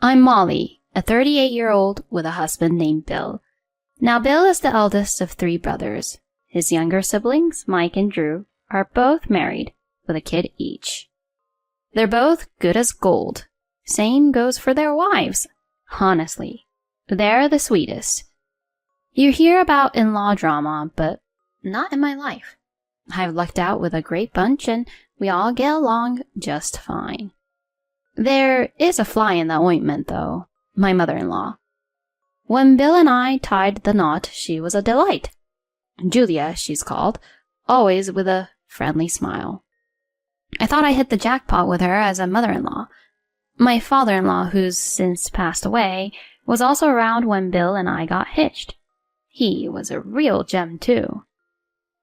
I'm Molly, a 38-year-old with a husband named Bill. Now, Bill is the eldest of 3 brothers. His younger siblings, Mike and Drew, are both married, with a kid each. They're both good as gold. Same goes for their wives. Honestly, they're the sweetest. You hear about in-law drama, but not in my life. I've lucked out with a great bunch, and we all get along just fine. There is a fly in the ointment, though, my mother-in-law. When Bill and I tied the knot, she was a delight. Julia, she's called, always with a friendly smile. I thought I hit the jackpot with her as a mother-in-law. My father-in-law, who's since passed away, was also around when Bill and I got hitched. He was a real gem, too.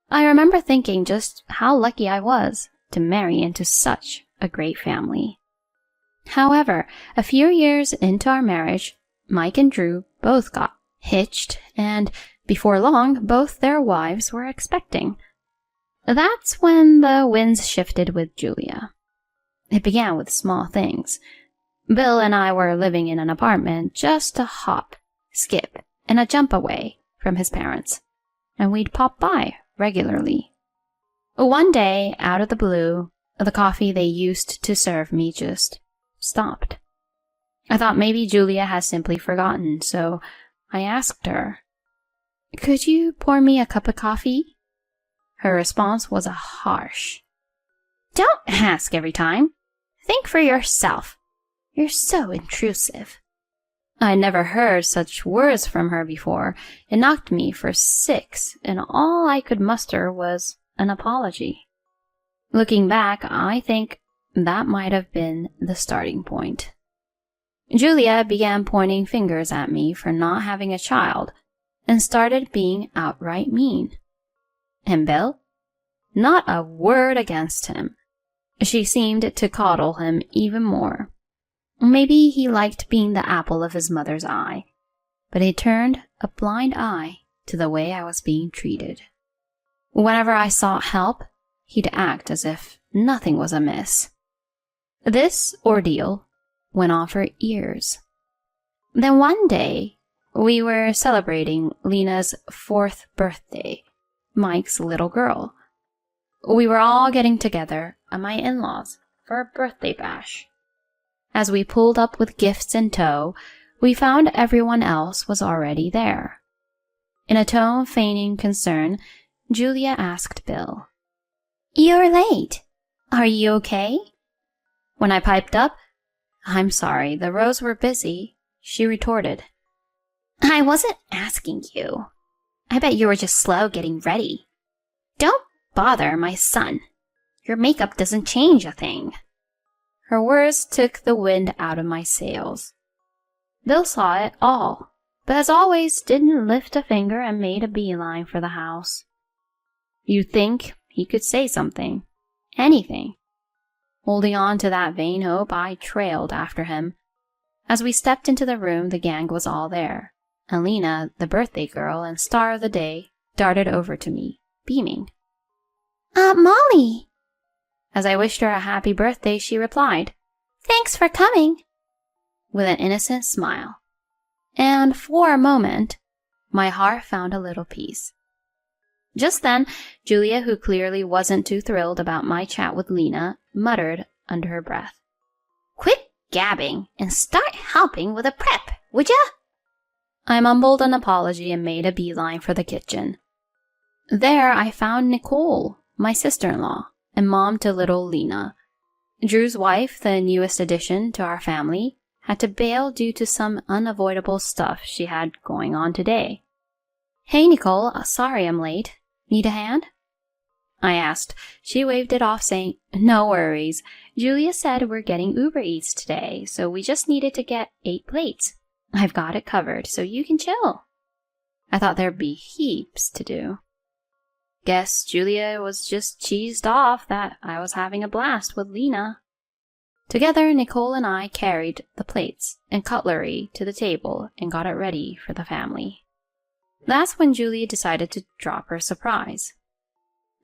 I remember thinking just how lucky I was to marry into such a great family. However, a few years into our marriage, Mike and Drew both got hitched, and before long, both their wives were expecting. That's when the winds shifted with Julia. It began with small things. Bill and I were living in an apartment just a hop, skip, and a jump away from his parents, and we'd pop by regularly. One day, out of the blue, the coffee they used to serve me just stopped. I thought maybe Julia had simply forgotten, so I asked her, "Could you pour me a cup of coffee?" Her response was a harsh, "Don't ask every time. Think for yourself. You're so intrusive." I'd never heard such words from her before. It knocked me for 6, and all I could muster was an apology. Looking back, I think that might have been the starting point. Julia began pointing fingers at me for not having a child and started being outright mean. And Bill? Not a word against him. She seemed to coddle him even more. Maybe he liked being the apple of his mother's eye, but he turned a blind eye to the way I was being treated. Whenever I sought help, he'd act as if nothing was amiss. This ordeal went on for years. Then one day, we were celebrating Lena's 4th birthday, Mike's little girl. We were all getting together at my in-laws for a birthday bash. As we pulled up with gifts in tow, we found everyone else was already there. In a tone feigning concern, Julia asked Bill, "You're late. Are you okay?" When I piped up, "I'm sorry, the rows were busy," she retorted, "I wasn't asking you. I bet you were just slow getting ready. Don't bother my son. Your makeup doesn't change a thing." Her words took the wind out of my sails. Bill saw it all, but as always didn't lift a finger and made a beeline for the house. You'd think he could say something, anything. Holding on to that vain hope, I trailed after him. As we stepped into the room, the gang was all there. And Lena, the birthday girl and star of the day, darted over to me, beaming. "Aunt Molly!" As I wished her a happy birthday, she replied, "Thanks for coming," with an innocent smile. And for a moment, my heart found a little peace. Just then, Julia, who clearly wasn't too thrilled about my chat with Lena, muttered under her breath, "Quit gabbing and start helping with the prep, would ya?" I mumbled an apology and made a beeline for the kitchen. There I found Nicole, my sister-in-law, and mom to little Lena. Drew's wife, the newest addition to our family, had to bail due to some unavoidable stuff she had going on today. "Hey, Nicole, sorry I'm late. Need a hand?" I asked. She waved it off, saying, "No worries. Julia said we're getting Uber Eats today, so we just needed to get 8 plates. I've got it covered, so you can chill." I thought there'd be heaps to do. Guess Julia was just cheesed off that I was having a blast with Lena. Together, Nicole and I carried the plates and cutlery to the table and got it ready for the family. That's when Julia decided to drop her surprise.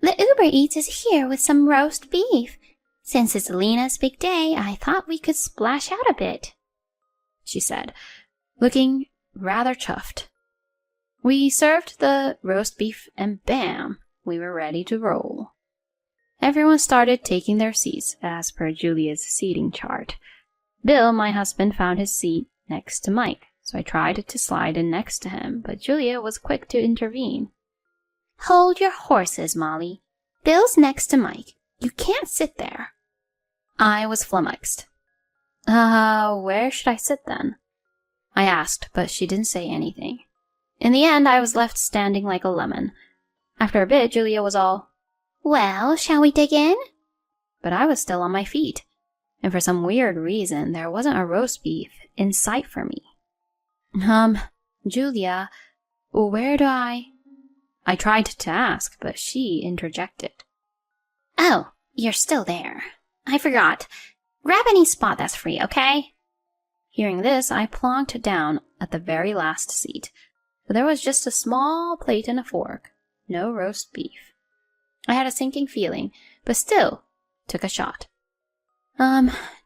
"The Uber Eats is here with some roast beef. Since it's Lena's big day, I thought we could splash out a bit." she said, looking rather chuffed. We served the roast beef and bam, we were ready to roll. Everyone started taking their seats as per Julia's seating chart. Bill, my husband, found his seat next to Mike, so I tried to slide in next to him, but Julia was quick to intervene. Hold your horses, Molly. Bill's next to Mike. You can't sit there. I was flummoxed. Where should I sit then? I asked, but she didn't say anything. In the end, I was left standing like a lemon. After a bit, Julia was all, well, shall we dig in? But I was still on my feet, and for some weird reason, there wasn't a roast beef in sight for me. Julia, where do I tried to ask, but she interjected. Oh, you're still there. I forgot. Grab any spot that's free, okay? Hearing this, I plonked down at the very last seat, but there was just a small plate and a fork. No roast beef. I had a sinking feeling, but still took a shot.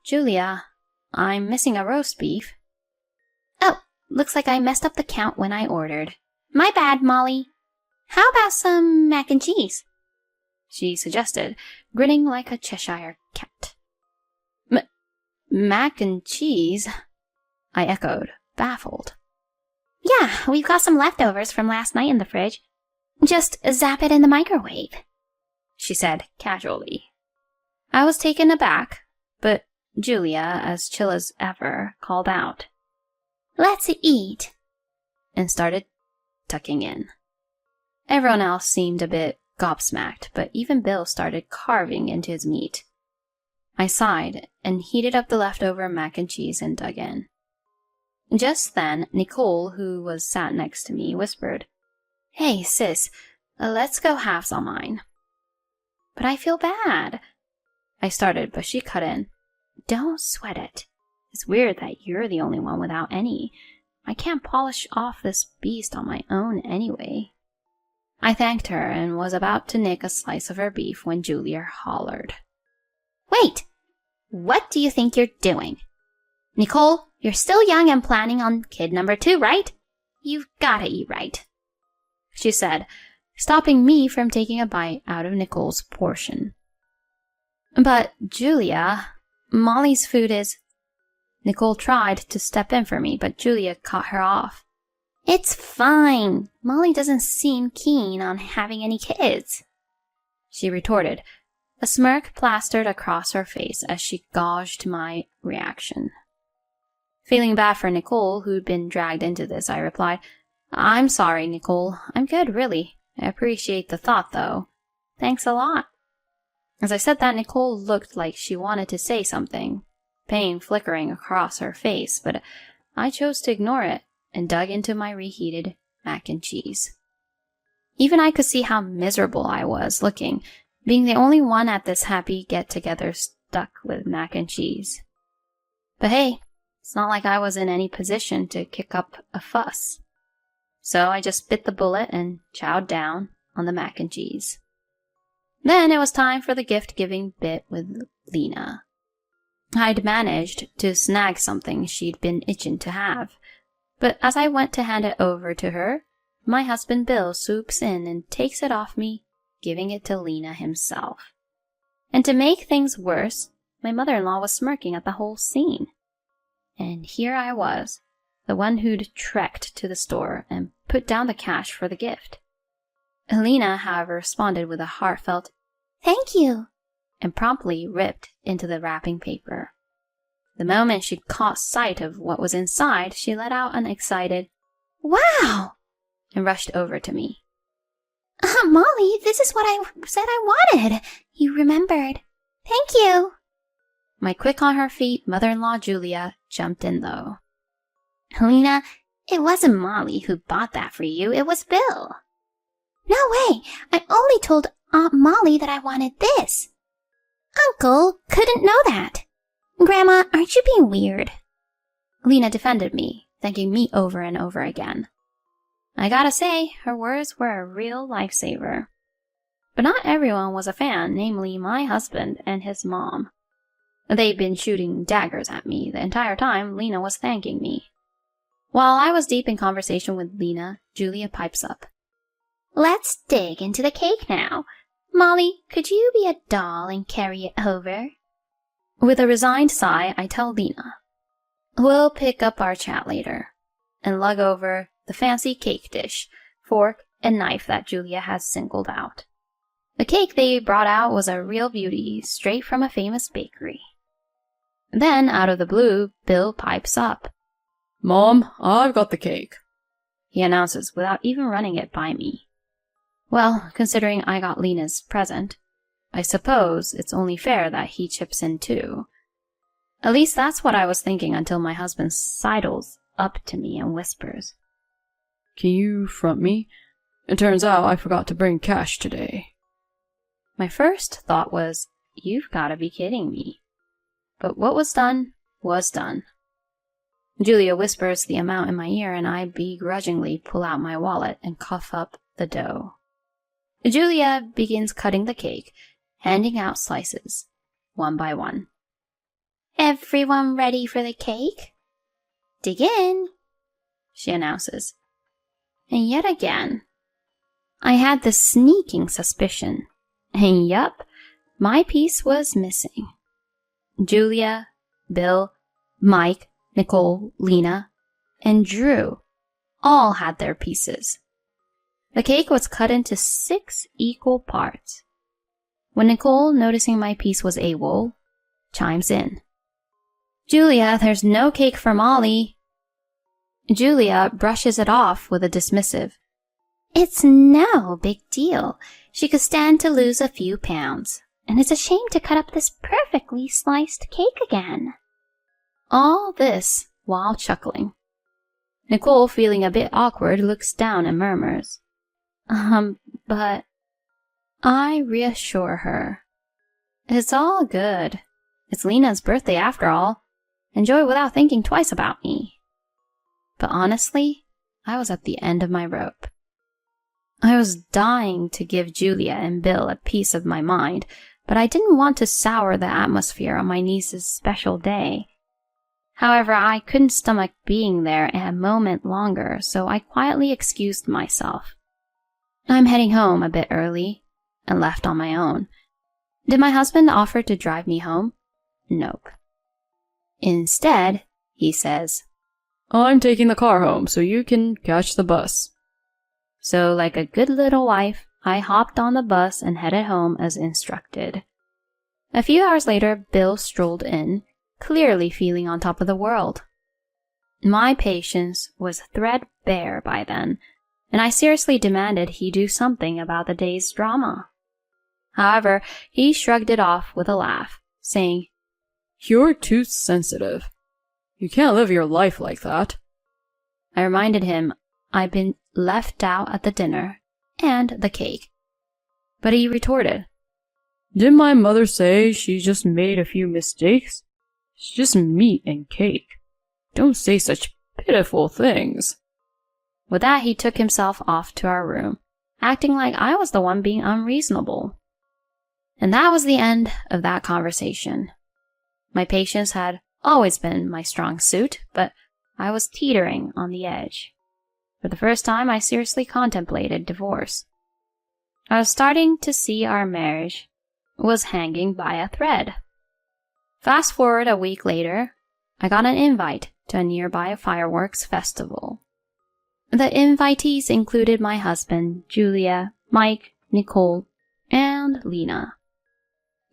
Julia, I'm missing a roast beef. Oh, looks like I messed up the count when I ordered. My bad, Molly. How about some mac and cheese? She suggested, grinning like a Cheshire cat. Mac and cheese? I echoed, baffled. Yeah, we've got some leftovers from last night in the fridge. Just zap it in the microwave, she said casually. I was taken aback, but Julia, as chill as ever, called out, Let's eat, and started tucking in. Everyone else seemed a bit gobsmacked, but even Bill started carving into his meat. I sighed and heated up the leftover mac and cheese and dug in. Just then, Nicole, who was sat next to me, whispered, Hey, sis, let's go halves on mine. But I feel bad. I started, but she cut in. Don't sweat it. It's weird that you're the only one without any. I can't polish off this beast on my own anyway. I thanked her and was about to nick a slice of her beef when Julia hollered. Wait! What do you think you're doing? Nicole, you're still young and planning on kid number 2, right? You've gotta eat right, she said, stopping me from taking a bite out of Nicole's portion. But, Julia, Molly's food is... Nicole tried to step in for me, but Julia cut her off. It's fine. Molly doesn't seem keen on having any kids, she retorted, a smirk plastered across her face as she gauged my reaction. Feeling bad for Nicole, who'd been dragged into this, I replied, I'm sorry, Nicole. I'm good, really. I appreciate the thought, though. Thanks a lot. As I said that, Nicole looked like she wanted to say something, pain flickering across her face, but I chose to ignore it and dug into my reheated mac and cheese. Even I could see how miserable I was looking, being the only one at this happy get-together stuck with mac and cheese. But hey, it's not like I was in any position to kick up a fuss. So I just bit the bullet and chowed down on the mac and cheese. Then it was time for the gift-giving bit with Lena. I'd managed to snag something she'd been itching to have, but as I went to hand it over to her, my husband Bill swoops in and takes it off me, giving it to Lena himself. And to make things worse, my mother-in-law was smirking at the whole scene. And here I was, the one who'd trekked to the store and put down the cash for the gift. Lena, however, responded with a heartfelt, Thank you, and promptly ripped into the wrapping paper. The moment she'd caught sight of what was inside, she let out an excited, Wow! And rushed over to me. Molly, this is what I said I wanted. You remembered. Thank you. My quick on her feet mother-in-law Julia jumped in, though. Lena, it wasn't Molly who bought that for you. It was Bill. No way. I only told Aunt Molly that I wanted this. Uncle couldn't know that. Grandma, aren't you being weird? Lena defended me, thanking me over and over again. I gotta say, her words were a real lifesaver. But not everyone was a fan, namely my husband and his mom. They'd been shooting daggers at me the entire time Lena was thanking me. While I was deep in conversation with Lena, Julia pipes up. Let's dig into the cake now. Molly, could you be a doll and carry it over? With a resigned sigh, I tell Lena, we'll pick up our chat later, and lug over the fancy cake dish, fork, and knife that Julia has singled out. The cake they brought out was a real beauty, straight from a famous bakery. Then, out of the blue, Bill pipes up. Mom, I've got the cake, he announces without even running it by me. Well, considering I got Lena's present, I suppose it's only fair that he chips in too. At least that's what I was thinking until my husband sidles up to me and whispers. Can you front me? It turns out I forgot to bring cash today. My first thought was, you've got to be kidding me. But what was done was done. Julia whispers the amount in my ear, and I begrudgingly pull out my wallet and cough up the dough. Julia begins cutting the cake, handing out slices, one by one. Everyone ready for the cake? Dig in, she announces. And yet again, I had the sneaking suspicion, and yup, my piece was missing. Julia, Bill, Mike, Nicole, Lena, and Drew all had their pieces. The cake was cut into 6 equal parts. When Nicole, noticing my piece was AWOL, chimes in. Julia, there's no cake for Molly. Julia brushes it off with a dismissive. It's no big deal. She could stand to lose a few pounds, and it's a shame to cut up this perfectly sliced cake again. All this while chuckling. Nicole, feeling a bit awkward, looks down and murmurs, but I reassure her. It's all good. It's Lena's birthday after all. Enjoy without thinking twice about me. But honestly, I was at the end of my rope. I was dying to give Julia and Bill a piece of my mind, but I didn't want to sour the atmosphere on my niece's special day. However, I couldn't stomach being there a moment longer, so I quietly excused myself. I'm heading home a bit early, and left on my own. Did my husband offer to drive me home? Nope. Instead, he says, I'm taking the car home so you can catch the bus. So, like a good little wife, I hopped on the bus and headed home as instructed. A few hours later, Bill strolled in, clearly feeling on top of the world. My patience was threadbare by then, and I seriously demanded he do something about the day's drama. However, he shrugged it off with a laugh, saying, You're too sensitive. You can't live your life like that. I reminded him I'd been left out at the dinner and the cake. But he retorted, Didn't my mother say she just made a few mistakes? It's just meat and cake. Don't say such pitiful things. With that, he took himself off to our room, acting like I was the one being unreasonable. And that was the end of that conversation. My patience had always been my strong suit, but I was teetering on the edge. For the first time, I seriously contemplated divorce. I was starting to see our marriage was hanging by a thread. Fast forward a week later, I got an invite to a nearby fireworks festival. The invitees included my husband, Julia, Mike, Nicole, and Lena.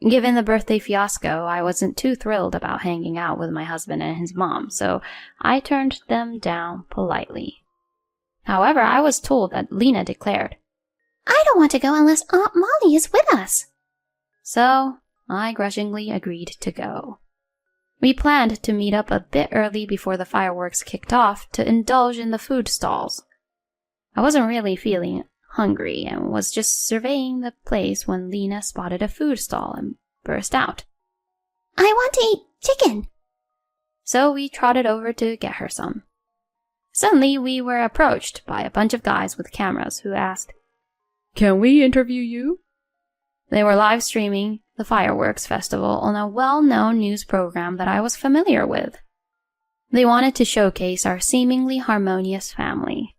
Given the birthday fiasco, I wasn't too thrilled about hanging out with my husband and his mom, so I turned them down politely. However, I was told that Lena declared, I don't want to go unless Aunt Molly is with us. So I grudgingly agreed to go. We planned to meet up a bit early before the fireworks kicked off to indulge in the food stalls. I wasn't really feeling hungry and was just surveying the place when Lena spotted a food stall and burst out, I want to eat chicken! So we trotted over to get her some. Suddenly, we were approached by a bunch of guys with cameras who asked, Can we interview you? They were live streaming the fireworks festival on a well-known news program that I was familiar with. They wanted to showcase our seemingly harmonious family.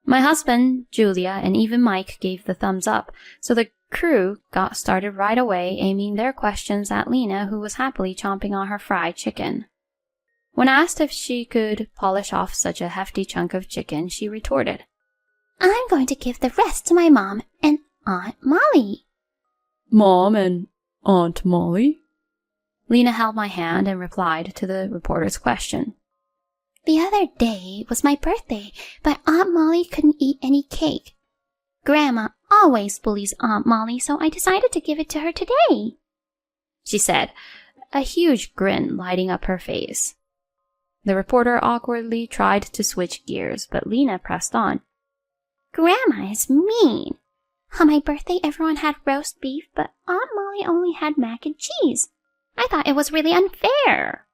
My husband, Julia, and even Mike gave the thumbs up, so the crew got started right away, aiming their questions at Lena, who was happily chomping on her fried chicken. When asked if she could polish off such a hefty chunk of chicken, she retorted, "I'm going to give the rest to my mom and Aunt Molly." Mom and Aunt Molly? Lena held my hand and replied to the reporter's question. "The other day was my birthday, but Aunt Molly couldn't eat any cake. Grandma always bullies Aunt Molly, so I decided to give it to her today," she said, a huge grin lighting up her face. The reporter awkwardly tried to switch gears, but Lena pressed on. "Grandma is mean. On my birthday, everyone had roast beef, but Aunt Molly only had mac and cheese. I thought it was really unfair."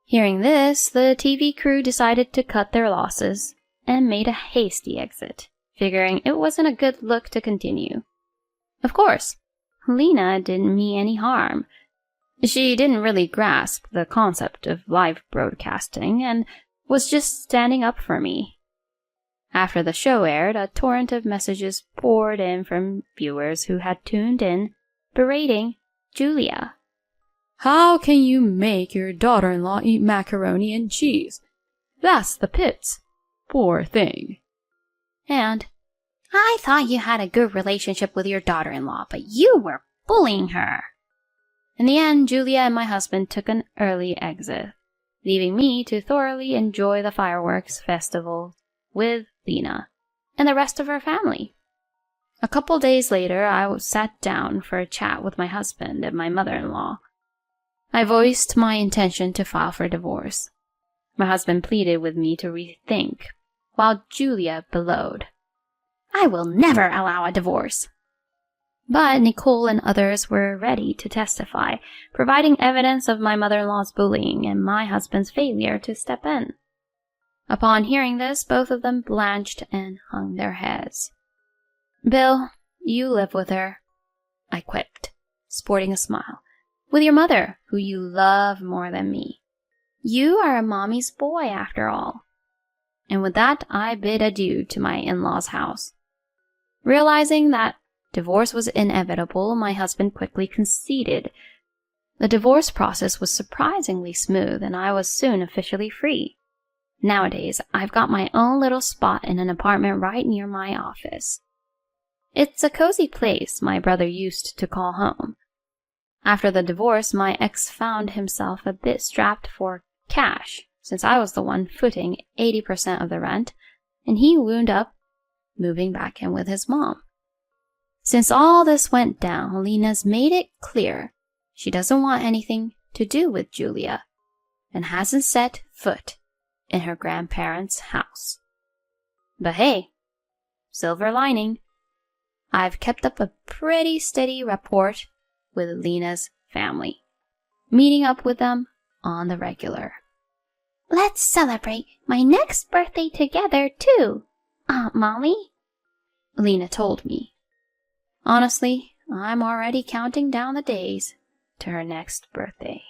Hearing this, the TV crew decided to cut their losses and made a hasty exit, figuring it wasn't a good look to continue. Of course, Lena didn't mean any harm. She didn't really grasp the concept of live broadcasting and was just standing up for me. After the show aired, a torrent of messages poured in from viewers who had tuned in, berating Julia. How can you make your daughter-in-law eat macaroni and cheese? That's the pits. Poor thing. And, "I thought you had a good relationship with your daughter-in-law, but you were bullying her." In the end, Julia and my husband took an early exit, leaving me to thoroughly enjoy the fireworks festival with Lena and the rest of her family. A couple days later, I sat down for a chat with my husband and my mother-in-law. I voiced my intention to file for divorce. My husband pleaded with me to rethink, while Julia bellowed, "I will never allow a divorce." But Nicole and others were ready to testify, providing evidence of my mother-in-law's bullying and my husband's failure to step in. Upon hearing this, both of them blanched and hung their heads. "Bill, you live with her," I quipped, sporting a smile. "With your mother, who you love more than me. You are a mommy's boy, after all." And with that, I bid adieu to my in-laws' house. Realizing that divorce was inevitable, my husband quickly conceded. The divorce process was surprisingly smooth, and I was soon officially free. Nowadays, I've got my own little spot in an apartment right near my office. It's a cozy place my brother used to call home. After the divorce, my ex found himself a bit strapped for cash, since I was the one footing 80% of the rent, and he wound up moving back in with his mom. Since all this went down, Lena's made it clear she doesn't want anything to do with Julia, and hasn't set foot in her grandparents' house. But hey, silver lining, I've kept up a pretty steady rapport with Lena's family, meeting up with them on the regular. "Let's celebrate my next birthday together, too, Aunt Molly," Lena told me. Honestly, I'm already counting down the days to her next birthday.